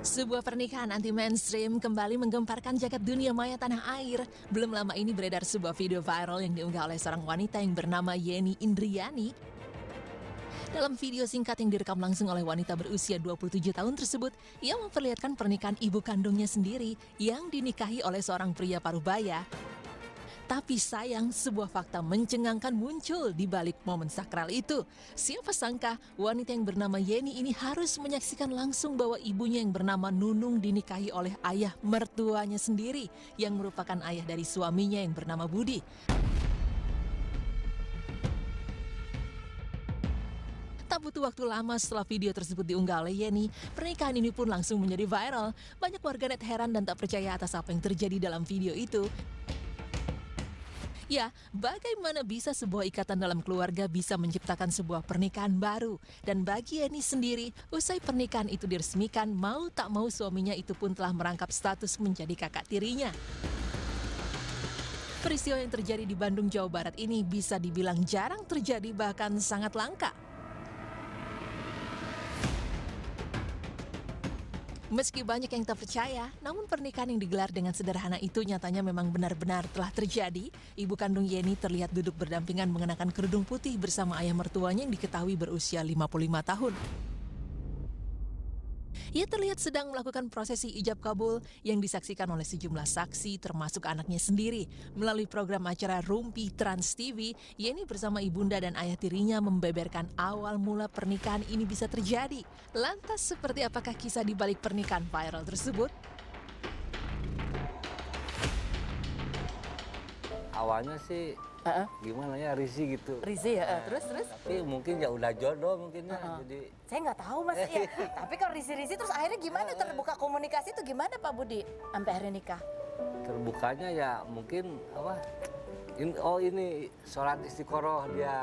Sebuah pernikahan anti-mainstream kembali menggemparkan jagat dunia maya tanah air. Belum lama ini beredar sebuah video viral yang diunggah oleh seorang wanita yang bernama Yeni Indriani. Dalam video singkat yang direkam langsung oleh wanita berusia 27 tahun tersebut, ia memperlihatkan pernikahan ibu kandungnya sendiri yang dinikahi oleh seorang pria parubaya. Tapi sayang, sebuah fakta mencengangkan muncul di balik momen sakral itu. Siapa sangka wanita yang bernama Yeni ini harus menyaksikan langsung bahwa ibunya yang bernama Nunung dinikahi oleh ayah mertuanya sendiri, yang merupakan ayah dari suaminya yang bernama Budi. Tak butuh waktu lama setelah video tersebut diunggah oleh Yeni, pernikahan ini pun langsung menjadi viral. Banyak warganet heran dan tak percaya atas apa yang terjadi dalam video itu. Ya, bagaimana bisa sebuah ikatan dalam keluarga bisa menciptakan sebuah pernikahan baru? Dan bagi Yeni sendiri, usai pernikahan itu diresmikan, mau tak mau suaminya itu pun telah merangkap status menjadi kakak tirinya. Peristiwa yang terjadi di Bandung, Jawa Barat ini bisa dibilang jarang terjadi, bahkan sangat langka. Meski banyak yang tak percaya, namun pernikahan yang digelar dengan sederhana itu nyatanya memang benar-benar telah terjadi. Ibu kandung Yeni terlihat duduk berdampingan mengenakan kerudung putih bersama ayah mertuanya yang diketahui berusia 55 tahun. Ia terlihat sedang melakukan prosesi ijab kabul yang disaksikan oleh sejumlah saksi termasuk anaknya sendiri. Melalui program acara Rumpi Trans TV, Yeni bersama ibunda dan ayah tirinya membeberkan awal mula pernikahan ini bisa terjadi. Lantas seperti apakah kisah di balik pernikahan viral tersebut? Awalnya sih gimana ya, risih gitu. Risih ya, terus? Tapi mungkin ya udah jodoh mungkinnya. Jadi Saya nggak tahu mas ya. Tapi kalau risih-risih terus akhirnya gimana terbuka komunikasi itu gimana Pak Budi sampai akhirnya nikah? terbukanya ya mungkin apa? Ini sholat istiqoroh dia.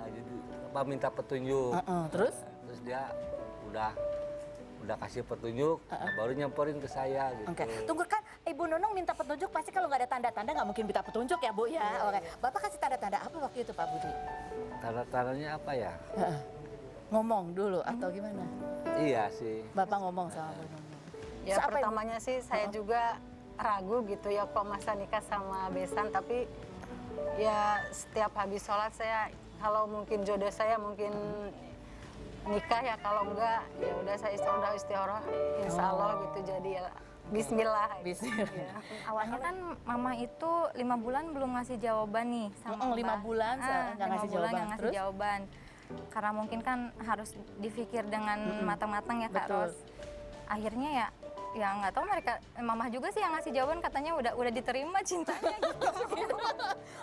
Jadi apa, minta petunjuk. Terus? Terus dia udah kasih petunjuk, baru nyamperin ke saya gitu. Oke, tunggu kan Ibu Nunung minta petunjuk pasti kalau nggak ada tanda-tanda nggak mungkin minta petunjuk ya Bu ya. Oke, Bapak kasih tanda-tanda apa waktu itu Pak Budi? Tanda-tandanya apa ya? Ngomong dulu atau gimana? Iya sih. Bapak ngomong sama Bu Nunung. Ya Siapa yang- pertamanya sih saya juga ragu gitu ya kok masa nikah sama besan, tapi ya setiap habis sholat saya kalau mungkin jodoh saya mungkin nikah ya, kalau enggak ya udah saya istiqoroh insya Allah gitu, jadi ya Bismillah. Bismillah. Ya. Awalnya kan mama itu 5 bulan belum ngasih jawaban nih sama 5 Mbah. bulan nggak 5 ngasih bulan jawaban. nggak ngasih Terus? jawaban. Karena mungkin kan harus dipikir dengan matang-matang ya Kak Betul. Ros. Akhirnya ya nggak tahu, mereka mama juga sih yang ngasih jawaban, katanya udah diterima cintanya gitu.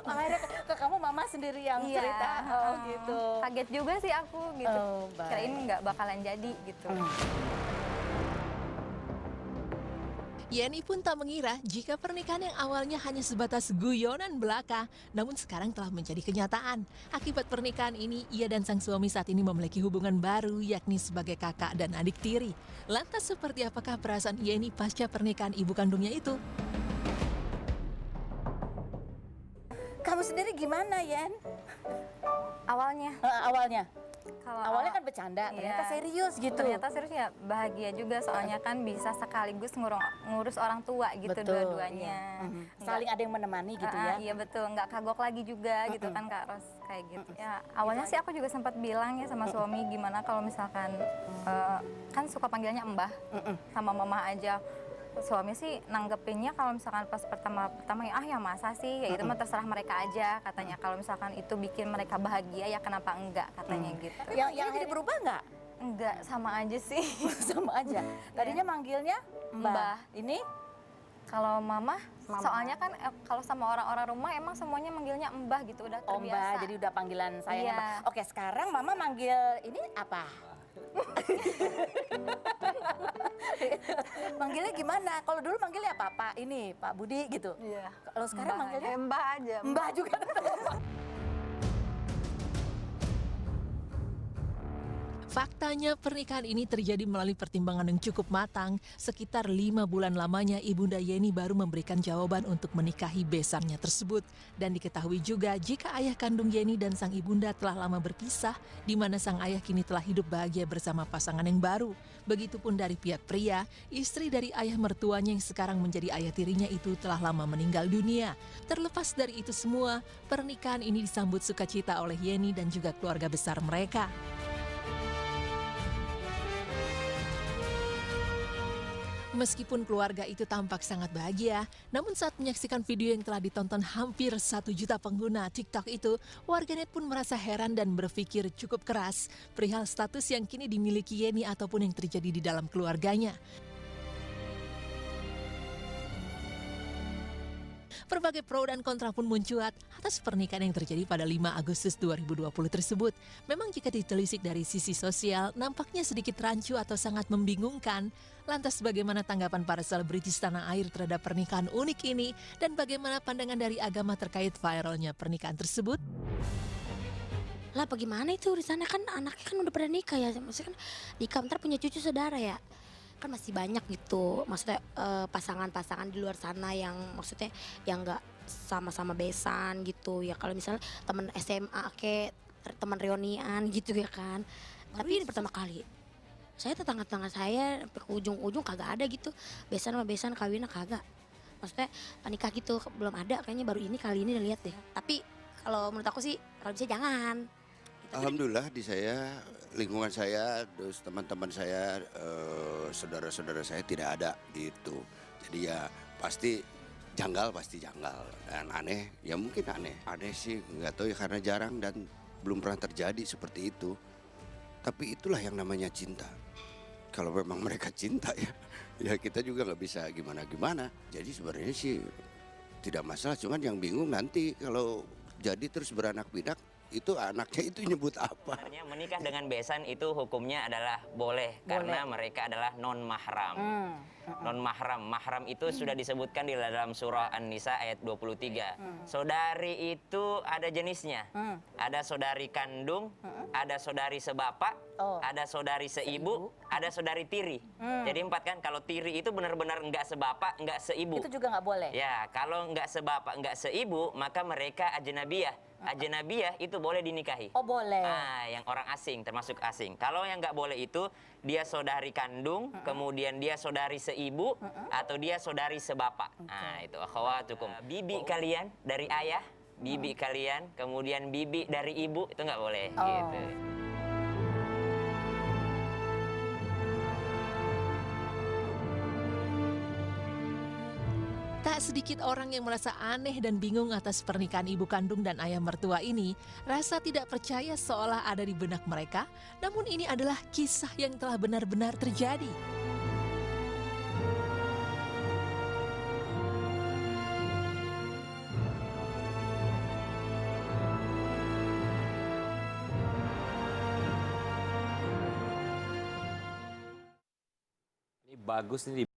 Akhirnya ke kamu mama sendiri yang Iya, cerita. Oh gitu. Kaget juga sih aku gitu. Oh, baik. Kirain nggak bakalan jadi gitu. Yeni pun tak mengira jika pernikahan yang awalnya hanya sebatas guyonan belaka, namun sekarang telah menjadi kenyataan. Akibat pernikahan ini, ia dan sang suami saat ini memiliki hubungan baru, yakni sebagai kakak dan adik tiri. Lantas seperti apakah perasaan Yeni pasca pernikahan ibu kandungnya itu? Kamu sendiri gimana Yen? Awalnya Awalnya? kalau Awalnya kan bercanda, ternyata Iya. serius gitu. Ternyata serius ya, bahagia juga soalnya kan bisa sekaligus ngurus orang tua gitu Betul, dua-duanya. iya. Saling ada yang menemani gitu ya. Iya betul, nggak kagok lagi juga gitu kan Kak Ros, kayak gitu. Ya awalnya sih aku juga sempat bilang ya sama suami, gimana kalau misalkan kan suka panggilnya Mbah sama Mama aja. Suami sih nanggepinnya kalau misalkan pas pertama ya masa sih, ya itu mah terserah mereka aja katanya. Kalau misalkan itu bikin mereka bahagia ya kenapa enggak katanya gitu. Yang jadi berubah nggak? Enggak, sama aja sih. Sama aja. Tadinya manggilnya Mbah. Mbah. Ini Kalau mama, soalnya kan kalau sama orang-orang rumah emang semuanya manggilnya Mbah gitu, udah terbiasa. Mbah, jadi udah panggilan sayangnya Iya. Mbah. Oke, sekarang Mama manggil ini apa? Manggilnya gimana? Kalau dulu manggilnya apa? Pak ini, Pak Budi gitu. Iya. Kalau sekarang manggilnya Mbah aja. Mbah juga. Faktanya pernikahan ini terjadi melalui pertimbangan yang cukup matang. Sekitar 5 bulan lamanya Ibunda Yeni baru memberikan jawaban untuk menikahi besannya tersebut. Dan diketahui juga jika ayah kandung Yeni dan sang ibunda telah lama berpisah, di mana sang ayah kini telah hidup bahagia bersama pasangan yang baru. Begitupun dari pihak pria, istri dari ayah mertuanya yang sekarang menjadi ayah tirinya itu telah lama meninggal dunia. Terlepas dari itu semua, pernikahan ini disambut sukacita oleh Yeni dan juga keluarga besar mereka. Meskipun keluarga itu tampak sangat bahagia, namun saat menyaksikan video yang telah ditonton hampir 1 juta pengguna TikTok itu, warganet pun merasa heran dan berpikir cukup keras perihal status yang kini dimiliki Yeni ataupun yang terjadi di dalam keluarganya. Berbagai pro dan kontra pun mencuat atas pernikahan yang terjadi pada 5 Agustus 2020 tersebut. Memang jika ditelisik dari sisi sosial, nampaknya sedikit rancu atau sangat membingungkan. Lantas bagaimana tanggapan para selebritis tanah air terhadap pernikahan unik ini? Dan bagaimana pandangan dari agama terkait viralnya pernikahan tersebut? Lah bagaimana itu di sana kan anaknya kan udah pada nikah ya, maksudnya kan nikah ntar punya cucu saudara ya. Kan masih banyak gitu, maksudnya pasangan-pasangan di luar sana yang maksudnya yang nggak sama-sama besan gitu ya. Kalau misalnya teman SMA kayak teman reunian gitu ya kan. Tapi ini pertama kali. Saya tetangga-tetangga saya sampai ke ujung-ujung kagak ada gitu. Besan sama besan kawinnya kagak. Maksudnya nikah gitu belum ada, kayaknya baru ini kali ini lihat deh. Tapi kalau menurut aku sih kalau bisa jangan. Gitu. Alhamdulillah di saya, lingkungan saya, terus teman-teman saya, saudara-saudara saya tidak ada gitu. Jadi ya pasti janggal dan aneh, ya mungkin aneh. Aneh sih nggak tahu ya karena jarang dan belum pernah terjadi seperti itu. Tapi itulah yang namanya cinta. Kalau memang mereka cinta ya kita juga nggak bisa gimana-gimana. Jadi sebenarnya sih tidak masalah, cuman yang bingung nanti kalau jadi terus beranak pinak, itu anaknya itu nyebut apa? Sebenarnya menikah dengan besan itu hukumnya adalah boleh. Karena mereka adalah non mahram. Non mahram, mahram itu sudah disebutkan di dalam surah An-Nisa ayat 23. Saudari itu ada jenisnya. Ada saudari kandung, ada saudari sebapak, ada saudari seibu, ada saudari tiri. Jadi 4 kan, kalau tiri itu benar-benar enggak sebapak, enggak seibu. Itu juga nggak boleh. Ya, kalau enggak sebapak, enggak seibu, maka mereka ajnabiyah. Ajnabiyah itu boleh dinikahi. Oh boleh. Nah, yang orang asing, termasuk asing. Kalau yang nggak boleh itu, dia saudari kandung, kemudian dia saudari seibu, atau dia saudari sebapak. Nah, itu akhawatukum. Bibi kalian dari ayah, bibi kalian, kemudian bibi dari ibu, itu nggak boleh. Gitu. Tak sedikit orang yang merasa aneh dan bingung atas pernikahan ibu kandung dan ayah mertua ini. Rasa tidak percaya seolah ada di benak mereka, namun ini adalah kisah yang telah benar-benar terjadi. Ini bagus nih